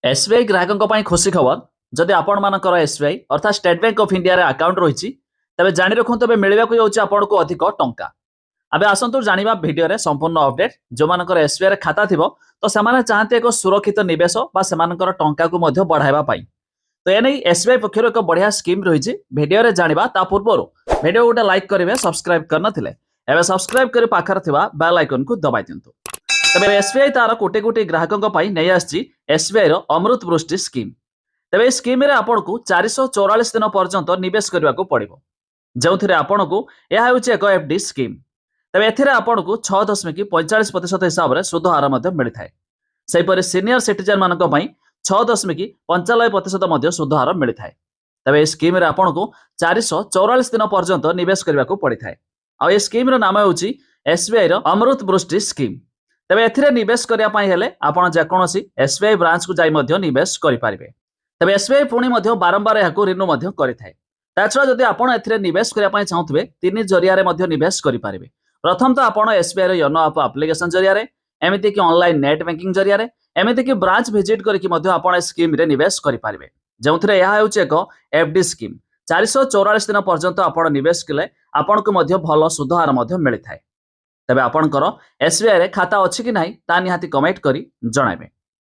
SBI ग्राहकों ପାଇଁ ଖୁସି ଖବର ଯଦି ଆପଣମାନଙ୍କର ଏସବିଆଇ ଅର୍ଥାତ୍ ଷ୍ଟେଟ୍ ବ୍ୟାଙ୍କ ଅଫ୍ ଇଣ୍ଡିଆରେ ଆକାଉଣ୍ଟ ରହିଛି ତେବେ ଜାଣି ରଖନ୍ତୁ ଏବେ ମିଳିବାକୁ ଯାଉଛି ଆପଣଙ୍କୁ ଅଧିକ ଟଙ୍କା। ଏବେ ଆସନ୍ତୁ ଜାଣିବା ଭିଡିଓରେ ସମ୍ପୂର୍ଣ୍ଣ ଅପଡେଟ୍। ଯେଉଁମାନଙ୍କର ଏସବିଆଇରେ ଖାତା ଥିବ ତ ସେମାନେ ଚାହାନ୍ତି ଏକ ସୁରକ୍ଷିତ ନିବେଶ ବା ସେମାନଙ୍କର ଟଙ୍କାକୁ ମଧ୍ୟ ବଢାଇବା ପାଇଁ। ତ ଏନେଇ ଏସବିଆଇ ପକ୍ଷରୁ ଏକ ବଢିଆ ସ୍କିମ୍ ରହିଛି, ଭିଡିଓରେ ଜାଣିବା। ତା ପୂର୍ବରୁ ଭିଡିଓ ଗୋଟେ ଲାଇକ୍ କରିବେ, ସବସ୍କ୍ରାଇବ୍ କରିନଥିଲେ ଏବେ ସବସ୍କ୍ରାଇବ୍ କରି ପାଖରେ ଥିବା ବେଲ୍ ଆଇକନକୁ ଦବାଇ ଦିଅନ୍ତୁ। ତେବେ ଏସବିଆଇ ତାର କୋଟି କୋଟି ଗ୍ରାହକଙ୍କ ପାଇଁ ନେଇ ଆସିଛି ଏସବିଆଇର ଅମୃତ ବୃଷ୍ଟି ସ୍କିମ୍। ତେବେ ଏହି ସ୍କିମ୍ରେ ଆପଣଙ୍କୁ 444 ଦିନ ପର୍ଯ୍ୟନ୍ତ ନିବେଶ କରିବାକୁ ପଡ଼ିବ, ଯେଉଁଥିରେ ଆପଣଙ୍କୁ ଏହା ହେଉଛି ଏକ ଏଫଡି ସ୍କିମ୍। ତେବେ ଏଥିରେ ଆପଣଙ୍କୁ 6.45% ହିସାବରେ ସୁଧ ହାର ମଧ୍ୟ ମିଳିଥାଏ। ସେହିପରି ସିନିୟର ସିଟିଜେନ୍ ମାନଙ୍କ ପାଇଁ 6.95% ମଧ୍ୟ ସୁଧ ହାର ମିଳିଥାଏ। ତେବେ ଏହି ସ୍କିମ୍ରେ ଆପଣଙ୍କୁ 444 ଦିନ ପର୍ଯ୍ୟନ୍ତ ନିବେଶ କରିବାକୁ ପଡ଼ିଥାଏ। ଆଉ ଏହି ସ୍କିମ୍ର ନାମ ହେଉଛି ଏସବିଆଇର ଅମୃତ ବୃଷ୍ଟି ସ୍କିମ୍। ତେବେ ଏଥିରେ ନିବେଶ କରିବା ପାଇଁ ହେଲେ ଆପଣ ଯେକୌଣସି ଏସବିଆଇ ବ୍ରାଞ୍ଚକୁ ଯାଇ ମଧ୍ୟ ନିବେଶ କରିପାରିବେ। ତେବେ ଏସବିଆଇ ପୁଣି ମଧ୍ୟ ବାରମ୍ବାର ଏହାକୁ ରିନ୍ୟୁ ମଧ୍ୟ କରିଥାଏ। ତାଛଡ଼ା ଯଦି ଆପଣ ଏଥିରେ ନିବେଶ କରିବା ପାଇଁ ଚାହୁଁଥିବେ ତିନି ଜରିଆରେ ମଧ୍ୟ ନିବେଶ କରିପାରିବେ। ପ୍ରଥମତଃ ଆପଣ ଏସବିଆଇର ୟୋନୋ ଆପ୍ ଆପ୍ଲିକେସନ ଜରିଆରେ, ଏମିତିକି ଅନଲାଇନ୍ ନେଟ୍ ବ୍ୟାଙ୍କିଂ ଜରିଆରେ, ଏମିତିକି ବ୍ରାଞ୍ଚ ଭିଜିଟ୍ କରିକି ମଧ୍ୟ ଆପଣ ଏ ସ୍କିମ୍ରେ ନିବେଶ କରିପାରିବେ, ଯେଉଁଥିରେ ଏହା ହେଉଛି ଏକ ଏଫଡି ସ୍କିମ୍। 444 ଦିନ ପର୍ଯ୍ୟନ୍ତ ଆପଣ ନିବେଶ କଲେ ଆପଣଙ୍କୁ ମଧ୍ୟ ଭଲ ସୁଧ ହାର ମଧ୍ୟ ମିଳିଥାଏ। ତେବେ ଆପଣଙ୍କର ଏସବିଆଇରେ ଖାତା ଅଛି କି ନାହିଁ ତା ନିହାତି କମେଣ୍ଟ କରି ଜଣାଇବେ।